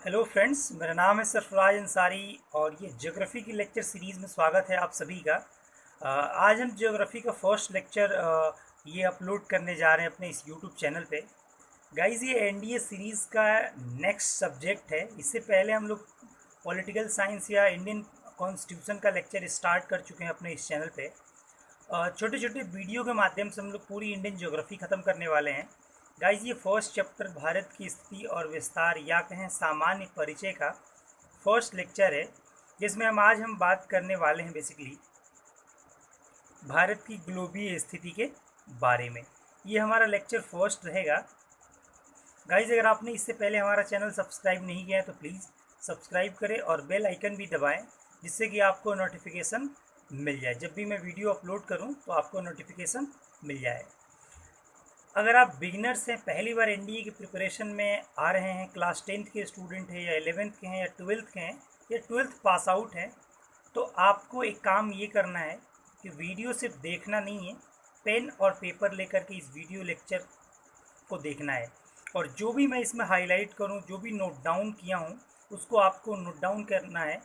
Hello friends, मेरा नाम है सरफराज अंसारी और ये ज्योग्राफी की लेक्चर सीरीज़ में स्वागत है आप सभी का। आज हम ज्योग्राफी का फर्स्ट लेक्चर ये अपलोड करने जा रहे हैं अपने इस यूट्यूब चैनल पे। गाइस, ये एनडीए सीरीज़ का नेक्स्ट सब्जेक्ट है। इससे पहले हम लोग पॉलिटिकल साइंस या इंडियन कॉन्स्टिट्यूशन का लेक्चर स्टार्ट कर चुके हैं अपने इस चैनल पे। छोटे छोटे वीडियो के माध्यम से हम लोग पूरी इंडियन ज्योग्राफी ख़त्म करने वाले हैं। गाइज, ये फर्स्ट चैप्टर भारत की स्थिति और विस्तार या कहें सामान्य परिचय का फर्स्ट लेक्चर है, जिसमें हम बात करने वाले हैं बेसिकली भारत की ग्लोबीय स्थिति के बारे में। ये हमारा लेक्चर फर्स्ट रहेगा। गाइज, अगर आपने इससे पहले हमारा चैनल सब्सक्राइब नहीं किया है तो प्लीज़ सब्सक्राइब करें और बेल आइकन भी दबाएं, जिससे कि आपको नोटिफिकेशन मिल जाए। जब भी मैं वीडियो अपलोड करूं तो आपको नोटिफिकेशन मिल जाए। अगर आप बिगिनर्स हैं, पहली बार एनडीए की प्रिपरेशन में आ रहे हैं, क्लास 10th के स्टूडेंट हैं या 11th के हैं या 12th के हैं या 12th पास आउट हैं, तो आपको एक काम ये करना है कि वीडियो सिर्फ देखना नहीं है, पेन और पेपर लेकर के इस वीडियो लेक्चर को देखना है। और जो भी मैं इसमें हाईलाइट करूं, जो भी नोट डाउन किया हूं, उसको आपको नोट डाउन करना है।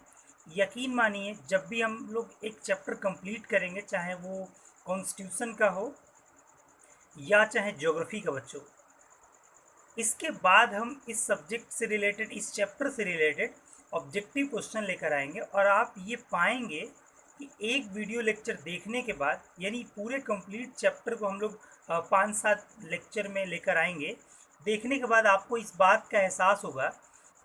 यकीन मानिए, जब भी हम लोग एक चैप्टर कंप्लीट करेंगे, चाहे वो कॉन्स्टिट्यूशन का हो या चाहे ज्योग्राफी का बच्चों, इसके बाद हम इस सब्जेक्ट से रिलेटेड, इस चैप्टर से रिलेटेड ऑब्जेक्टिव क्वेश्चन लेकर आएंगे। और आप ये पाएंगे कि एक वीडियो लेक्चर देखने के बाद, यानी पूरे कंप्लीट चैप्टर को हम लोग 5-7 लेक्चर में लेकर आएंगे। देखने के बाद आपको इस बात का एहसास होगा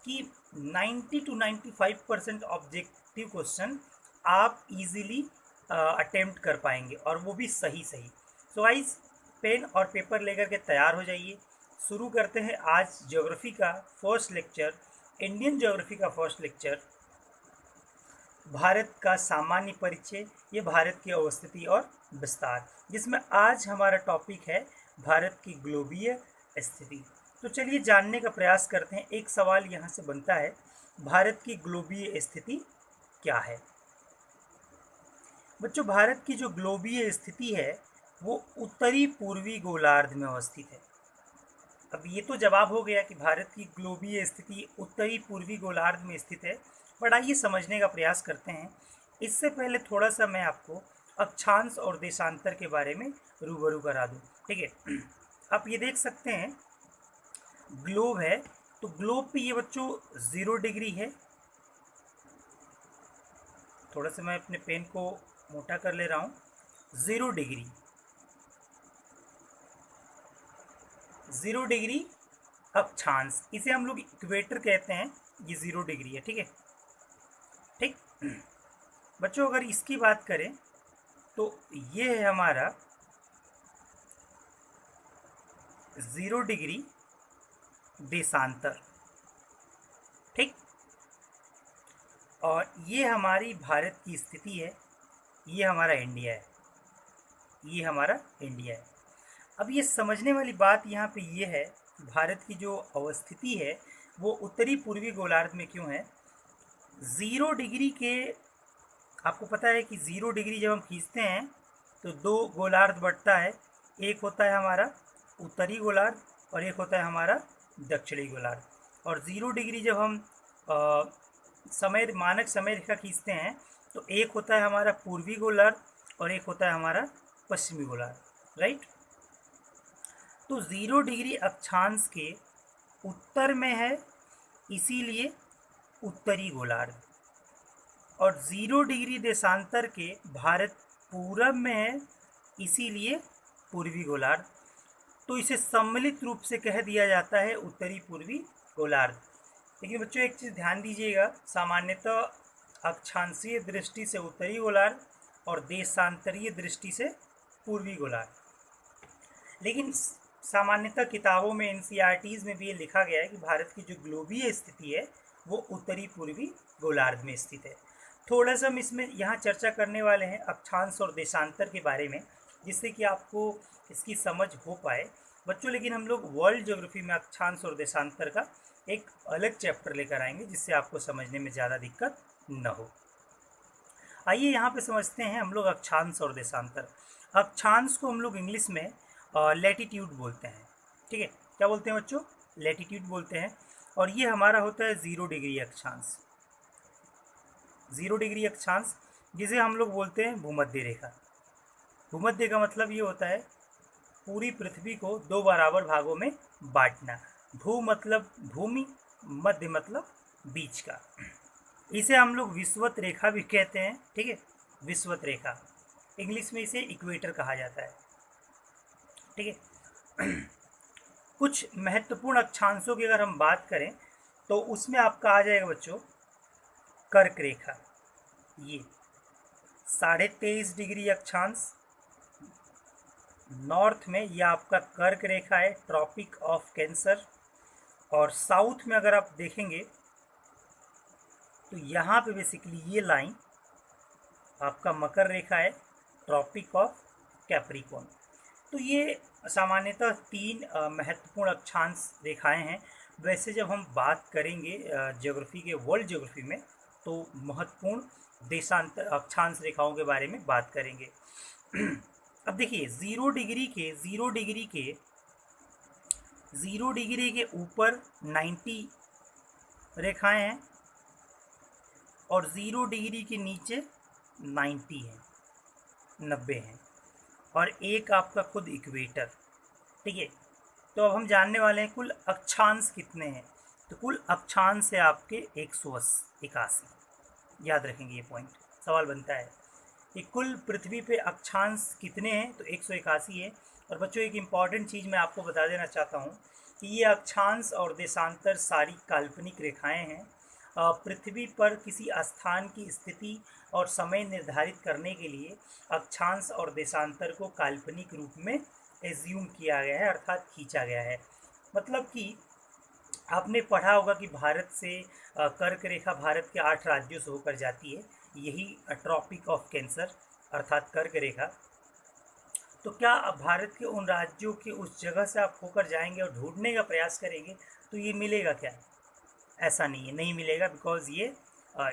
कि 90 to 95% ऑब्जेक्टिव क्वेश्चन आप इजीली अटेम्प्ट कर पाएंगे, और वो भी सही सही। सो गाइस, पेन और पेपर लेकर के तैयार हो जाइए। शुरू करते हैं आज ज्योग्राफी का फर्स्ट लेक्चर, इंडियन ज्योग्राफी का फर्स्ट लेक्चर, भारत का सामान्य परिचय, ये भारत की अवस्थिति और विस्तार, जिसमें आज हमारा टॉपिक है भारत की ग्लोबीय स्थिति। तो चलिए जानने का प्रयास करते हैं। एक सवाल यहाँ से बनता है, भारत की ग्लोबीय स्थिति क्या है? बच्चों, भारत की जो ग्लोबीय स्थिति है वो उत्तरी पूर्वी गोलार्ध में अवस्थित है। अब ये तो जवाब हो गया कि भारत की ग्लोबीय स्थिति उत्तरी पूर्वी गोलार्ध में स्थित है, बट आइए समझने का प्रयास करते हैं। इससे पहले थोड़ा सा मैं आपको अक्षांश और देशांतर के बारे में रूबरू करा दूं, ठीक है। आप ये देख सकते हैं, ग्लोब है, तो ग्लोब पे ये बच्चों 0 डिग्री है। थोड़ा सा मैं अपने पेन को मोटा कर ले रहा हूँ। 0 डिग्री, 0 डिग्री अक्षांश, इसे हम लोग इक्वेटर कहते हैं। ये 0 डिग्री है, ठीक है। ठीक बच्चों, अगर इसकी बात करें तो ये है हमारा 0 डिग्री देशांतर, ठीक। और ये हमारी भारत की स्थिति है, ये हमारा इंडिया है, ये हमारा इंडिया है। अब ये समझने वाली बात यहाँ पे ये है, भारत की जो अवस्थिति है वो उत्तरी पूर्वी गोलार्ध में क्यों है। 0 डिग्री के, आपको पता है कि 0 डिग्री जब हम खींचते हैं तो 2 गोलार्ध बढ़ता है। एक होता है हमारा उत्तरी गोलार्ध और एक होता है हमारा दक्षिणी गोलार्ध। और 0 डिग्री जब हम समय, मानक समय रेखा खींचते हैं तो एक होता है हमारा पूर्वी गोलार्ध और एक होता है हमारा पश्चिमी गोलार्ध, राइट। तो 0 डिग्री अक्षांश के उत्तर में है, इसीलिए उत्तरी गोलार्ध। और 0 डिग्री देशांतर के भारत पूरब में है, इसीलिए पूर्वी गोलार्ध। तो इसे सम्मिलित रूप से कह दिया जाता है उत्तरी पूर्वी गोलार्ध। लेकिन बच्चों, एक चीज़ ध्यान दीजिएगा, सामान्यतः अक्षांशीय दृष्टि से उत्तरी गोलार्ध और देशांतरीय दृष्टि से पूर्वी गोलार्ध। लेकिन सामान्यतः किताबों में, एनसीईआरटीज़ में भी ये लिखा गया है कि भारत की जो ग्लोबीय स्थिति है वो उत्तरी पूर्वी गोलार्ध में स्थित है। थोड़ा सा हम इसमें यहाँ चर्चा करने वाले हैं अक्षांश और देशांतर के बारे में, जिससे कि आपको इसकी समझ हो पाए बच्चों। लेकिन हम लोग वर्ल्ड ज्योग्राफी में अक्षांश और देशांतर का एक अलग चैप्टर लेकर आएंगे, जिससे आपको समझने में ज़्यादा दिक्कत न हो। आइए यहाँ पे समझते हैं हम लोग अक्षांश और देशांतर। अक्षांश को हम लोग इंग्लिश में लैटिट्यूड बोलते हैं, ठीक है। क्या बोलते हैं बच्चों? लैटिट्यूड बोलते हैं। और ये हमारा होता है 0 डिग्री अक्षांश। 0 डिग्री अक्षांश जिसे हम लोग बोलते हैं भूमध्य रेखा। भूमध्य का मतलब ये होता है पूरी पृथ्वी को दो बराबर भागों में बांटना। भू मतलब भूमि, मध्य मतलब बीच का। इसे हम लोग विषुवत रेखा भी कहते हैं, ठीक है, विषुवत रेखा। इंग्लिश में इसे इक्वेटर कहा जाता है, ठीक है। कुछ महत्वपूर्ण अक्षांशों की अगर हम बात करें तो उसमें आपका आ जाएगा बच्चों कर्क रेखा। ये 23.5 डिग्री अक्षांश नॉर्थ में, यह आपका कर्क रेखा है, ट्रॉपिक ऑफ कैंसर। और साउथ में अगर आप देखेंगे तो यहाँ पे बेसिकली ये लाइन आपका मकर रेखा है, ट्रॉपिक ऑफ कैप्रिकॉर्न। तो ये सामान्यतः 3 महत्वपूर्ण अक्षांश रेखाएं हैं। वैसे जब हम बात करेंगे ज्योग्राफी के, वर्ल्ड ज्योग्राफी में, तो महत्वपूर्ण देशांतर अक्षांश रेखाओं के बारे में बात करेंगे। अब देखिए 0 डिग्री के ऊपर 90 रेखाएं हैं और 0 डिग्री के नीचे 90 है, 90 हैं, और एक आपका खुद इक्वेटर, ठीक है। तो अब हम जानने वाले हैं कुल अक्षांश कितने हैं। तो कुल अक्षांश है आपके 181। याद रखेंगे ये पॉइंट, सवाल बनता है कि कुल पृथ्वी पे अक्षांश कितने हैं, तो 181 है। और बच्चों एक इम्पॉर्टेंट चीज़ मैं आपको बता देना चाहता हूँ कि ये अक्षांश और देशांतर सारी काल्पनिक रेखाएं हैं। पृथ्वी पर किसी स्थान की स्थिति और समय निर्धारित करने के लिए अक्षांश और देशांतर को काल्पनिक रूप में एज्यूम किया गया है, अर्थात खींचा गया है। मतलब कि आपने पढ़ा होगा कि भारत से कर्क रेखा भारत के 8 राज्यों से होकर जाती है, यही ट्रॉपिक ऑफ कैंसर अर्थात कर्क रेखा। तो क्या अब भारत के उन राज्यों के उस जगह से आप होकर जाएंगे और ढूंढने का प्रयास करेंगे तो ये मिलेगा क्या? ऐसा नहीं है, नहीं मिलेगा, बिकॉज ये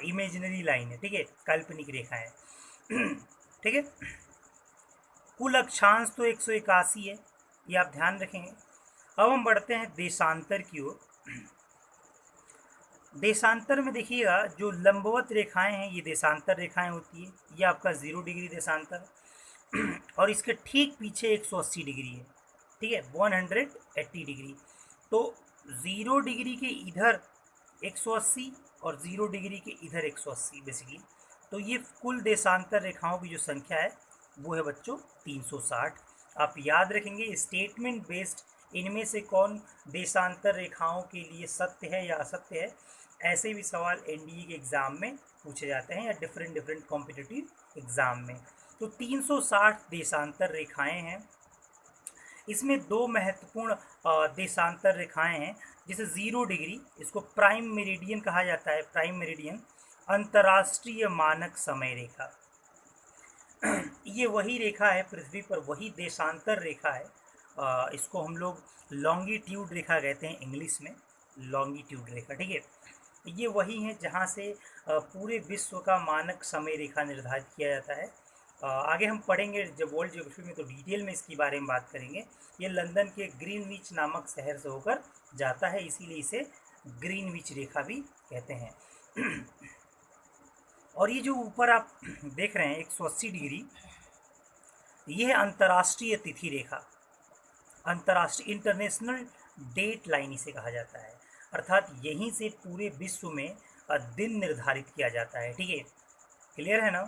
इमेजिनरी लाइन है, ठीक है, काल्पनिक रेखा है। ठीक है, कुल अक्षांश तो 181 है, ये आप ध्यान रखेंगे। अब हम बढ़ते हैं देशांतर की ओर। देशांतर में देखिएगा जो लंबवत रेखाएं हैं ये देशांतर रेखाएं होती है। ये आपका 0 डिग्री देशांतर और इसके ठीक पीछे 180 डिग्री है, ठीक है, 180 डिग्री। तो 0 डिग्री के इधर 180 और 0 डिग्री के इधर 180 बेसिकली। तो ये कुल देशांतर रेखाओं की जो संख्या है वो है बच्चों 360। आप याद रखेंगे स्टेटमेंट बेस्ड इनमें से कौन देशांतर रेखाओं के लिए सत्य है या असत्य है, ऐसे भी सवाल एनडीए के एग्ज़ाम में पूछे जाते हैं या डिफरेंट कॉम्पिटिटिव एग्ज़ाम में। तो 360 देशांतर रेखाएं हैं। इसमें दो महत्वपूर्ण देशांतर रेखाएं हैं। जैसे 0 डिग्री, इसको प्राइम मेरिडियन कहा जाता है। प्राइम मेरिडियन अंतर्राष्ट्रीय मानक समय रेखा, ये वही रेखा है पृथ्वी पर, वही देशांतर रेखा है। इसको हम लोग लॉन्गिट्यूड रेखा कहते हैं इंग्लिश में, लॉन्गिट्यूड रेखा, ठीक है। ये वही है जहाँ से पूरे विश्व का मानक समय रेखा निर्धारित किया जाता है। आगे हम पढ़ेंगे जब वर्ल्ड ज्योग्राफी में तो डिटेल में इसके बारे में बात करेंगे। ये लंदन के ग्रीनविच नामक शहर से होकर जाता है, इसीलिए इसे ग्रीनविच रेखा भी कहते हैं। और ये जो ऊपर आप देख रहे हैं 180 डिग्री, ये है अंतर्राष्ट्रीय तिथि रेखा, अंतर्राष्ट्रीय इंटरनेशनल डेट लाइन इसे कहा जाता है। अर्थात यहीं से पूरे विश्व में दिन निर्धारित किया जाता है, ठीक है, क्लियर है ना।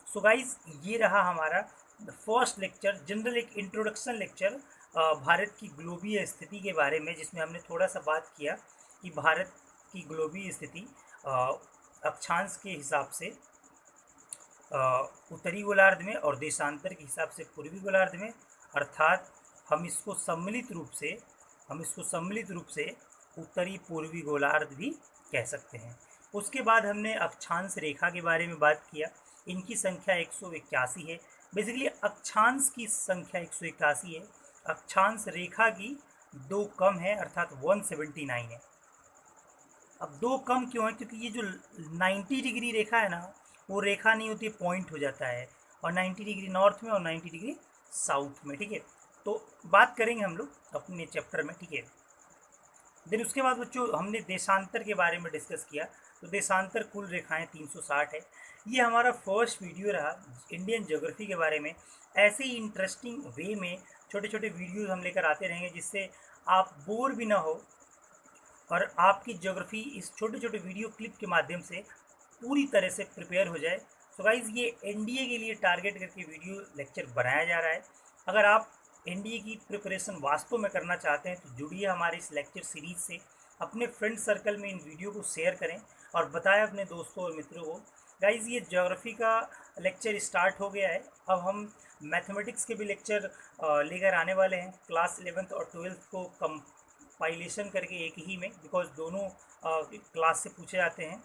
सो गाइज ये रहा हमारा फर्स्ट लेक्चर, जनरल एक इंट्रोडक्शन लेक्चर भारत की ग्लोबीय स्थिति के बारे में, जिसमें हमने थोड़ा सा बात किया कि भारत की ग्लोबीय स्थिति अक्षांश के हिसाब से उत्तरी गोलार्ध में और देशांतर के हिसाब से पूर्वी गोलार्ध में, अर्थात हम इसको सम्मिलित रूप से उत्तरी पूर्वी गोलार्ध भी कह सकते हैं। उसके बाद हमने अक्षांश रेखा के बारे में बात किया। इनकी संख्या 181 है। बेसिकली अक्षांश की संख्या 181 है, अक्षांश रेखा की 2 कम है, अर्थात 179 है। अब 2 कम क्यों है? क्योंकि ये जो 90 डिग्री रेखा है ना, वो रेखा नहीं होती, पॉइंट हो जाता है, और 90 डिग्री नॉर्थ में और 90 डिग्री साउथ में, ठीक है। तो बात करेंगे हम लोग अपने चैप्टर में, ठीक है। देन उसके बाद बच्चों हमने देशांतर के बारे में डिस्कस किया। तो देशांतर कुल रेखाएं 360 है। ये हमारा फर्स्ट वीडियो रहा इंडियन ज्योग्राफी के बारे में। ऐसे ही इंटरेस्टिंग वे में छोटे छोटे वीडियोज़ हम लेकर आते रहेंगे जिससे आप बोर भी ना हो और आपकी ज्योग्राफी इस छोटे छोटे वीडियो क्लिप के माध्यम से पूरी तरह से प्रिपेयर हो जाए। सो गाइज़ ये एनडीए के लिए टारगेट करके वीडियो लेक्चर बनाया जा रहा है। अगर आप एनडीए की प्रिपरेशन वास्तव में करना चाहते हैं तो जुड़िए हमारे इस लेक्चर सीरीज़ से। अपने फ्रेंड सर्कल में इन वीडियो को शेयर करें और बताएं अपने दोस्तों और मित्रों को। गाइज़ ये ज्योग्राफी का लेक्चर स्टार्ट हो गया है। अब हम मैथमेटिक्स के भी लेक्चर लेकर आने वाले हैं क्लास 11th और 12th को कंपाइलेशन करके एक ही में, बिकॉज दोनों क्लास से पूछे जाते हैं।